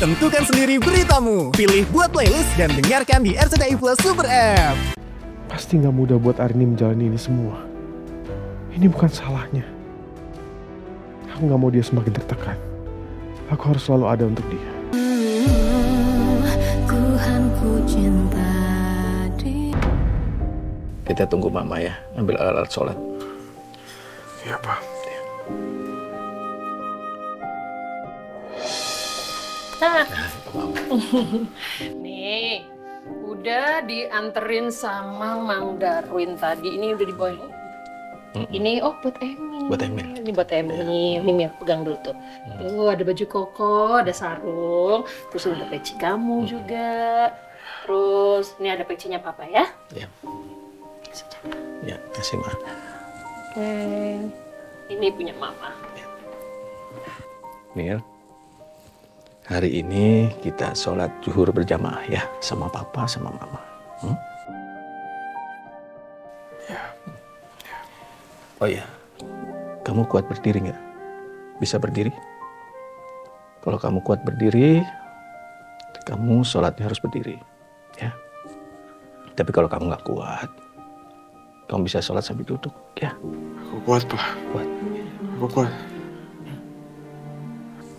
Tentukan sendiri beritamu. Pilih buat playlist dan dengarkan di RCTI Plus Super App. Pasti gak mudah buat Arini menjalani ini semua. Ini bukan salahnya. Aku gak mau dia semakin tertekan. Aku harus selalu ada untuk dia. Kita tunggu mama ya, ambil alat-alat sholat. Iya, Pak. Nih, udah dianterin sama Mang Darwin tadi. Ini udah dibawain. Ini buat Emil. Buat Emil. Ini buat Emil. Ini Mil, pegang dulu tuh. Tuh ada baju koko, ada sarung, terus ada peci kamu juga. Terus ini ada pecinya Papa ya. Ya. Ya, kasih Ma. Oke. Ini punya Mama. Mil, hari ini kita sholat zuhur berjamaah ya, sama Papa, sama Mama. Ya. Oh iya, kamu kuat berdiri nggak? Bisa berdiri? Kalau kamu kuat berdiri, kamu sholatnya harus berdiri, ya. Tapi kalau kamu nggak kuat, kamu bisa sholat sambil duduk, ya. Aku kuat, Pak. Kuat. Aku kuat.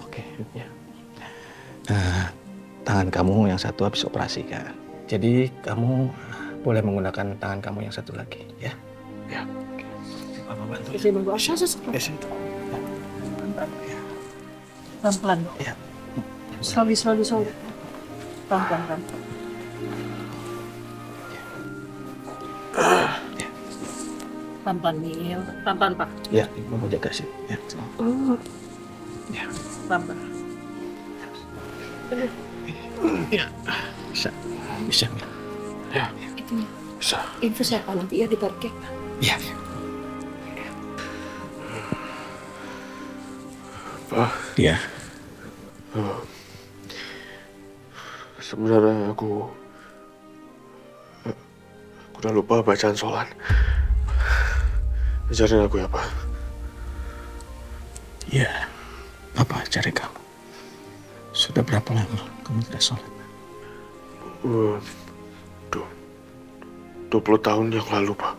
Oke, ya. Nah, tangan kamu yang satu habis operasi kan. Jadi kamu boleh menggunakan tangan kamu yang satu lagi, ya. Ya. Papa bantu. Saya bantu Asya, Biasa itu. Ya. pelan-pelan. Ya. Slowly. Pelan-pelan. Pelan-pelan, Mil. Pelan-pelan, Pak. Ya, mau jaga sih. Ya. Ya. Pelan-pelan. Ya. Bisa, Mil. Ya. Itu, Bisa. infus ya, Pak. Nanti ya ditarik ya. Ya. Pak. Ya. Sebenarnya aku udah lupa bacaan sholat. Ajarin aku ya, Pak. Ya. Apa cari kamu? Sudah berapa lama kamu tidak sholat? 20 tahun yang lalu, Pak.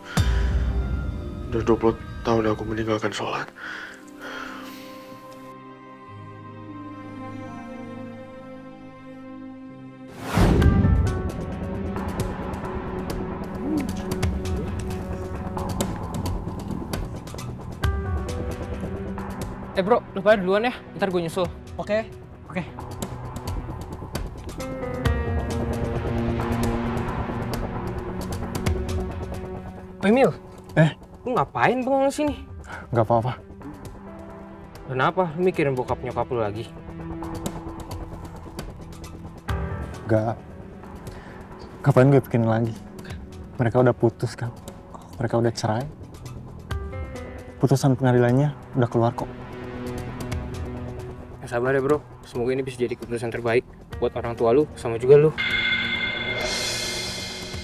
Dan 20 tahun aku meninggalkan sholat. Bro, lu pada duluan ya, ntar gue nyusul. Oke. Emil, lu ngapain bengong sini? Gak apa-apa. Kenapa? Lu mikirin bokap nyokap lu lagi? Gak. Kapan gue bikin lagi? Mereka udah putus kan? Mereka udah cerai. Putusan pengadilannya udah keluar kok. Ya sabar ya bro, semoga ini bisa jadi keputusan terbaik buat orang tua lu sama juga lu.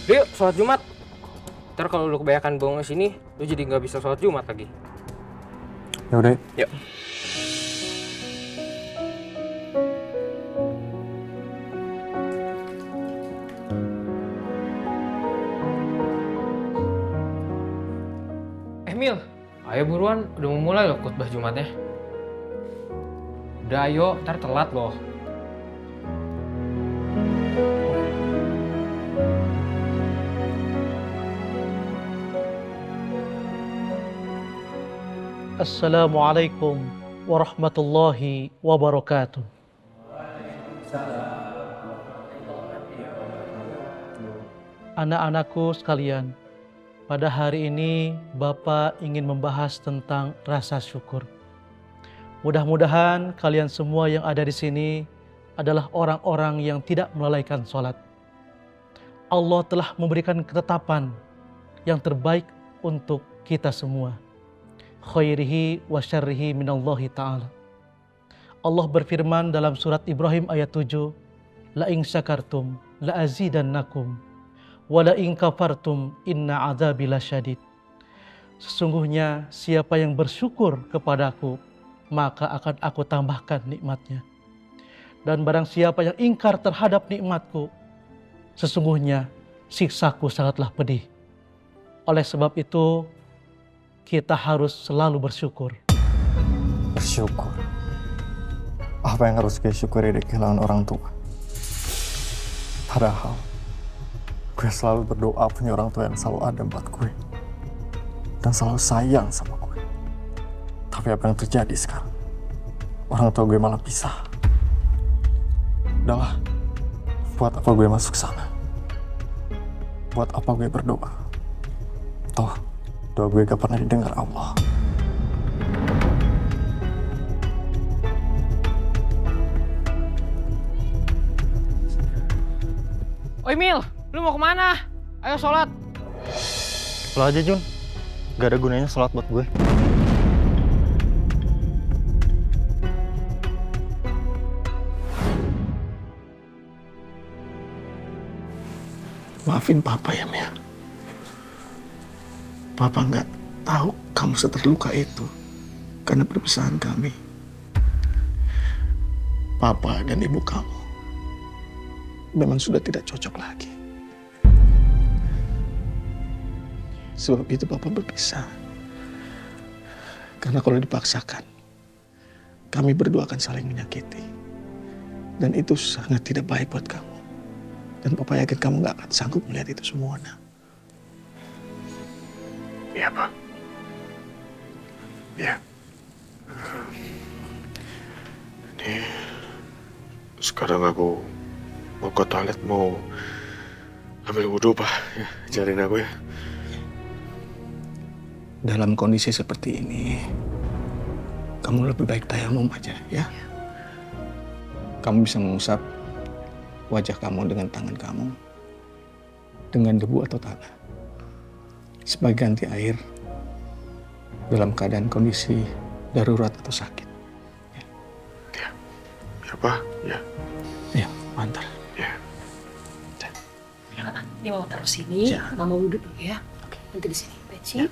Yuk, sholat Jumat. Ntar kalau lu kebanyakan bohong sini, lu jadi nggak bisa sholat Jumat lagi. Ya udah. Yuk. Mil, ayo buruan, udah mau mulai loh khutbah Jumatnya. Udah ayo, ntar telat loh. Assalamualaikum warahmatullahi wabarakatuh. Anak-anakku sekalian, pada hari ini Bapak ingin membahas tentang rasa syukur. Mudah-mudahan kalian semua yang ada di sini adalah orang-orang yang tidak melalaikan sholat. Allah telah memberikan ketetapan yang terbaik untuk kita semua. Khairihi wa syarrihi minallahi ta'ala. Allah berfirman dalam surat Ibrahim ayat 7, La in syakartum la azidannakum wa la in kafartum inna adzabi lasyadid. Sesungguhnya siapa yang bersyukur kepadaku, maka akan aku tambahkan nikmatnya. Dan barang siapa yang ingkar terhadap nikmatku, sesungguhnya siksaku sangatlah pedih. Oleh sebab itu, kita harus selalu bersyukur. Bersyukur? Apa yang harus gue syukuri dari kehilangan orang tua? Padahal gue selalu berdoa punya orang tua yang selalu ada buat gue dan selalu sayang sama gue. Tapi apa yang terjadi sekarang? Orang tua gue malah pisah. Udahlah, buat apa gue masuk sana? Buat apa gue berdoa? Toh, doa gue gak pernah didengar Allah. Oi Mil, lu mau kemana? Ayo sholat. Lo aja Jun, gak ada gunanya sholat buat gue. Maafin Papa ya, Mel. Papa nggak tahu kamu seterluka itu karena perpisahan kami. Papa dan ibu kamu memang sudah tidak cocok lagi. Sebab itu Papa berpisah. Karena kalau dipaksakan, kami berdua akan saling menyakiti. Dan itu sangat tidak baik buat kamu. Dan Papa yakin kamu gak akan sanggup melihat itu semua, Nak. Iya, Pak. Iya. Ini sekarang aku mau ke toilet, mau ambil wudhu, Pak. Ya, ajarin aku ya. Dalam kondisi seperti ini, kamu lebih baik tayamum aja, ya. Kamu bisa mengusap wajah kamu dengan tangan kamu, dengan debu atau tanah, sebagai ganti air dalam keadaan kondisi darurat atau sakit. Ya, ya Pak, ya. Ya, antar. Ya. Dia mau taruh sini, Ya. Mama wudhu dulu ya. Oke. Nanti di sini, Peci. Ya.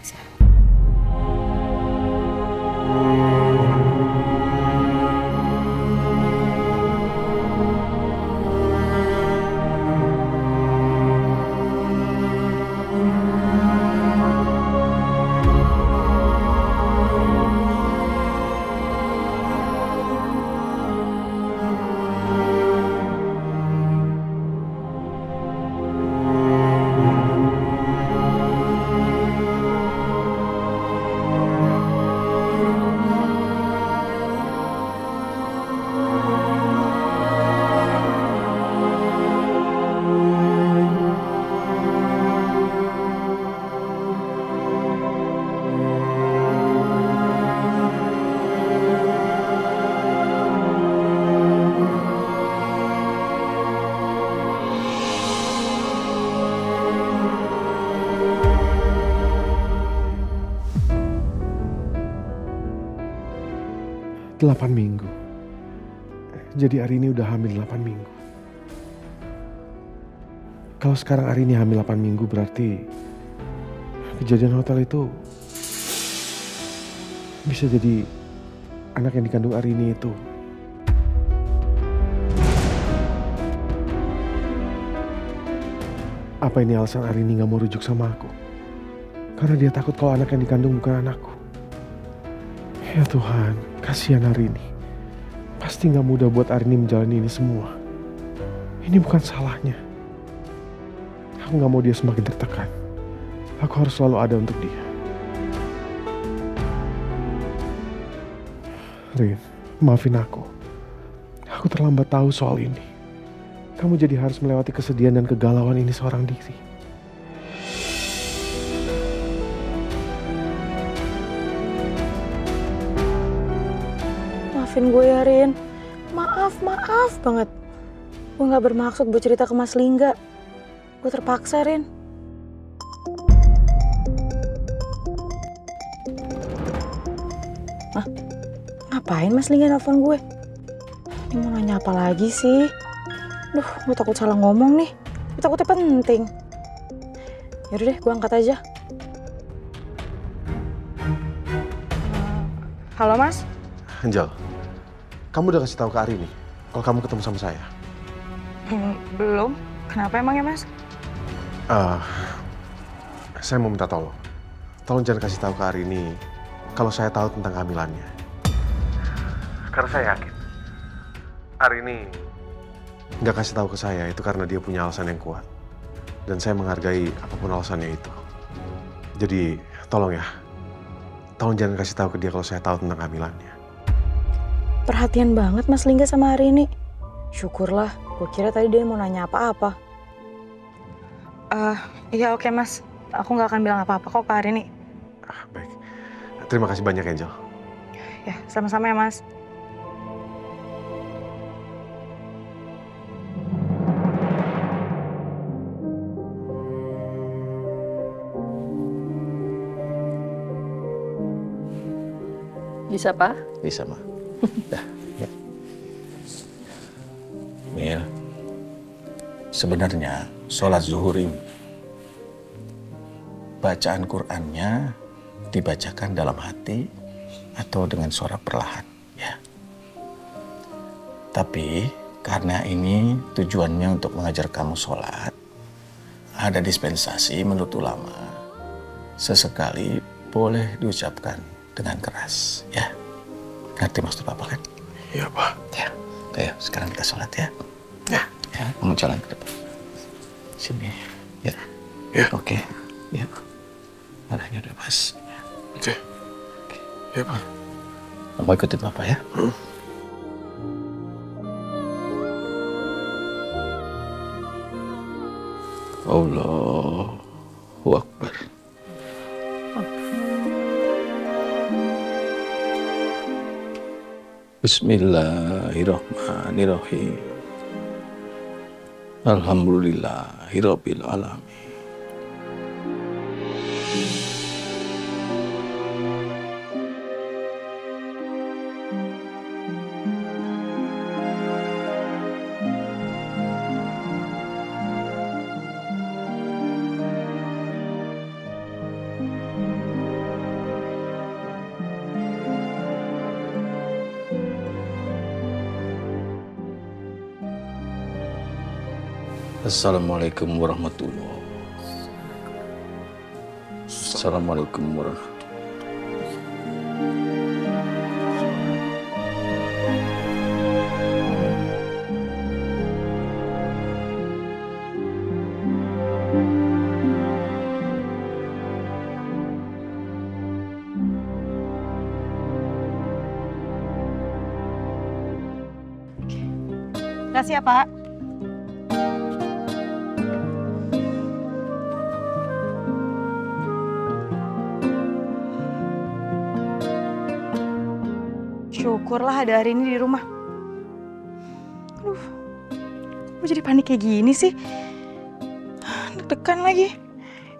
Delapan minggu. Jadi Arini udah hamil 8 minggu. Kalau sekarang Arini hamil 8 minggu berarti kejadian hotel itu bisa jadi anak yang dikandung Arini itu. Apa ini alasan Arini gak mau rujuk sama aku? Karena dia takut kalau anak yang dikandung bukan anakku. Ya Tuhan, kasihan Arini. Pasti gak mudah buat Arini menjalani ini semua. Ini bukan salahnya. Aku gak mau dia semakin tertekan. Aku harus selalu ada untuk dia. Rin, maafin aku. Aku terlambat tahu soal ini. Kamu jadi harus melewati kesedihan dan kegalauan ini seorang diri. Maafin gue ya, Rin. Maaf banget. Gue gak bermaksud buat cerita ke Mas Lingga. Gue terpaksa, Rin. Hah? Ngapain Mas Lingga nelfon gue? Ini mau nanya apa lagi sih? Duh, gue takut salah ngomong nih. Gue takutnya penting. Yaudah deh, gue angkat aja. Halo, Mas? Angel, kamu udah kasih tahu ke Arini kalau kamu ketemu sama saya. Belum. Kenapa emang ya, Mas? Saya mau minta tolong. Tolong jangan kasih tahu ke Arini kalau saya tahu tentang kehamilannya. Karena saya yakin Arini nggak kasih tahu ke saya itu karena dia punya alasan yang kuat. Dan saya menghargai apapun alasannya itu. Jadi tolong ya, tolong jangan kasih tahu ke dia kalau saya tahu tentang kehamilannya. Perhatian banget Mas Lingga sama Arini. Syukurlah, gue kira tadi dia mau nanya apa-apa. Iya oke Mas, aku nggak akan bilang apa-apa kok ke Arini. Baik, terima kasih banyak Angel. Ya, sama-sama ya Mas. Bisa, Pak? Bisa, Ma. Dah, ya. Mil, sebenarnya sholat zuhur ini, bacaan Qur'annya dibacakan dalam hati atau dengan suara perlahan, ya. Tapi karena ini tujuannya untuk mengajar kamu sholat, ada dispensasi menurut ulama, sesekali boleh diucapkan dengan keras, ya. Ngerti maksud Papa kan? Iya, Pak. Ya, ayo sekarang kita sholat ya. Ya, mau jalan ke depan. Sini, ya. Ya. Oke, ya. Arahnya udah pas. Oke. Ya, Pak. Mau ikutin Papa ya? Allahu Akbar. Bismillahirrahmanirrahim. Alhamdulillahirabbil alamin. Assalamualaikum warahmatullahi wabarakatuh. Assalamualaikum warahmatullahi Terima kasih ya Pak. Syukurlah ada hari ini di rumah. Aduh, gue jadi panik kayak gini sih. Deg-degan lagi.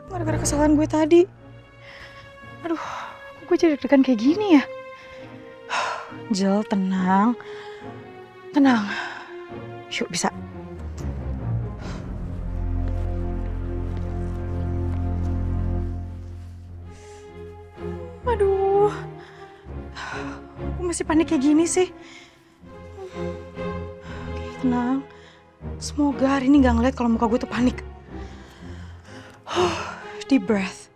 Gara-gara kesalahan gue tadi. Aduh, gue jadi deg-degan kayak gini ya. Jel, tenang. Tenang. Yuk, bisa. Aduh. Gue masih panik kayak gini sih. Oke, tenang. Semoga hari ini gak ngeliat kalau muka gue tuh panik. Deep breath.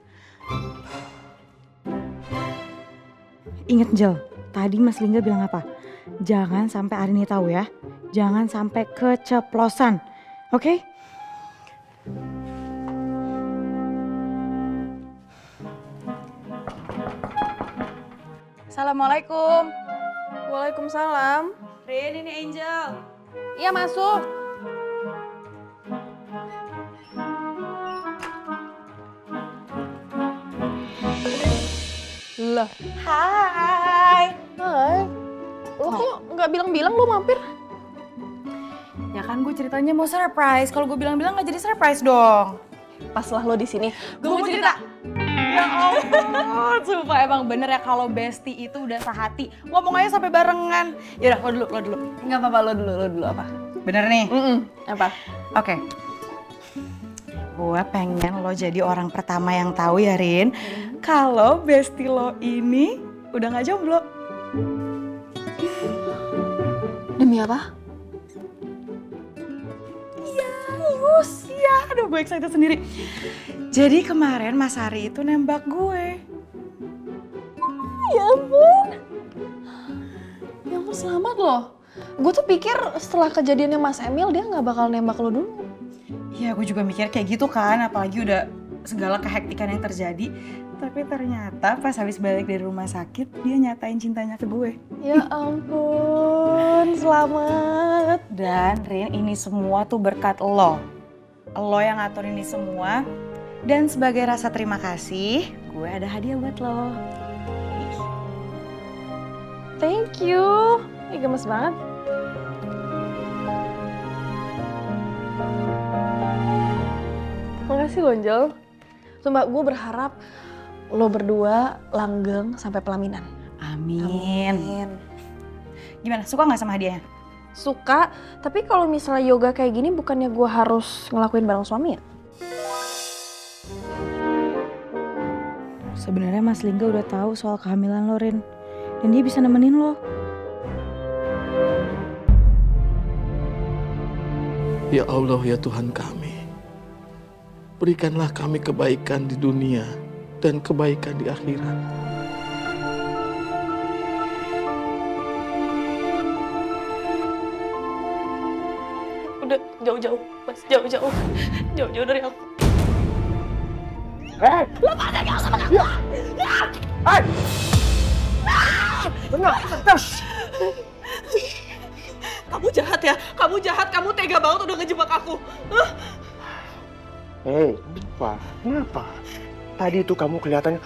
Ingat Jel, tadi Mas Lingga bilang apa? Jangan sampai Arini tahu ya. Jangan sampai keceplosan. Oke? Assalamualaikum. Waalaikumsalam. Rin, ini Angel. Iya, masuk. Lah. Hai. Hai. Lo kok nggak bilang-bilang lo mampir? Ya kan gue ceritanya mau surprise. Kalau gue bilang-bilang nggak jadi surprise dong. Pas lah lo di sini. Gue mau cerita. Ya ampun, sumpah emang bener ya kalau bestie itu udah sehati. Ngomong aja sampai barengan. Yaudah, lo dulu. Nggak apa-apa, lo dulu apa? Bener nih? Apa? Oke. Gue pengen lo jadi orang pertama yang tahu ya, Rin. Kalau bestie lo ini udah gak jomblo. Demi apa? serius? Iya, aduh gue excited sendiri. Jadi kemarin Mas Ari itu nembak gue. Ya ampun. Ya ampun, selamat loh. Gue tuh pikir setelah kejadiannya Mas Emil dia nggak bakal nembak lo dulu. Iya, gue juga mikir kayak gitu kan, apalagi udah segala kehektikan yang terjadi. Tapi ternyata pas habis balik dari rumah sakit, dia nyatain cintanya ke gue. Ya ampun, selamat. Dan Rin, ini semua tuh berkat lo. Lo yang ngatur ini semua. Dan sebagai rasa terima kasih, gue ada hadiah buat lo. Thank you. Ih, gemes banget. Makasih loh, Angel. Sumpah, gue berharap lo berdua langgeng sampai pelaminan. Amin. Gimana, suka nggak sama hadiahnya? Suka, tapi kalau misalnya yoga kayak gini bukannya gue harus ngelakuin bareng suami ya? Sebenarnya Mas Lingga udah tahu soal kehamilan lo, Rin. Dan dia bisa nemenin lo. Ya Allah, ya Tuhan kami, berikanlah kami kebaikan di dunia dan kebaikan di akhirat. Udah jauh-jauh, Mas, jauh-jauh. Jauh-jauh dari aku. Lepas aja sama kamu! Hei! Tenang, tenang. Kamu jahat ya, kamu tega banget udah ngejebak aku. Hei, kenapa? Tadi itu kamu kelihatannya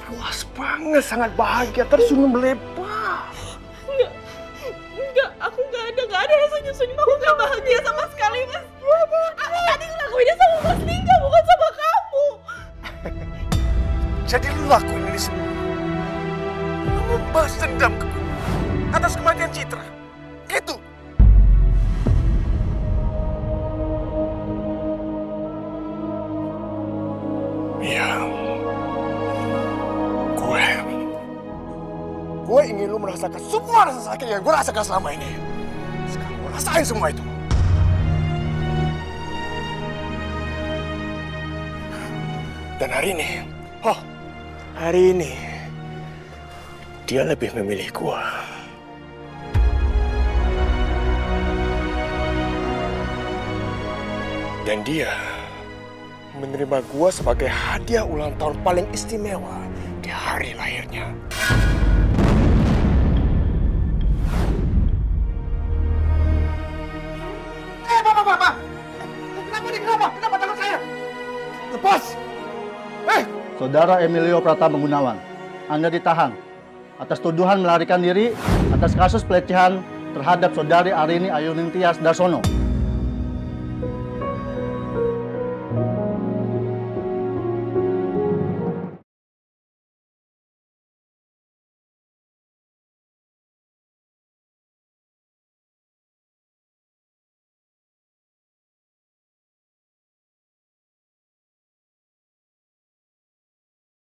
puas banget, sangat bahagia, tersenyum melebar. Enggak, aku nggak ada rasa senyum, aku nggak bahagia sama sekali, Mas. Aku tadi ngelakuinnya sama Mas Lingga, bukan sama kamu. Jadi lu lakuin ini semua. Lu membalas dendam ke gue atas kematian Citra. Gitu. Iya. Gue ingin lu merasakan semua rasa sakit yang gue rasakan selama ini. Sekarang gue rasain semua itu. Dan hari ini, dia lebih memilih gue. Dan dia menerima gue sebagai hadiah ulang tahun paling istimewa di hari lahirnya. Bapak! Kenapa tangan saya? Lepas! Saudara Emilio Pratama Gunawan, Anda ditahan atas tuduhan melarikan diri atas kasus pelecehan terhadap saudari Arini Ayuning Tias Darsono.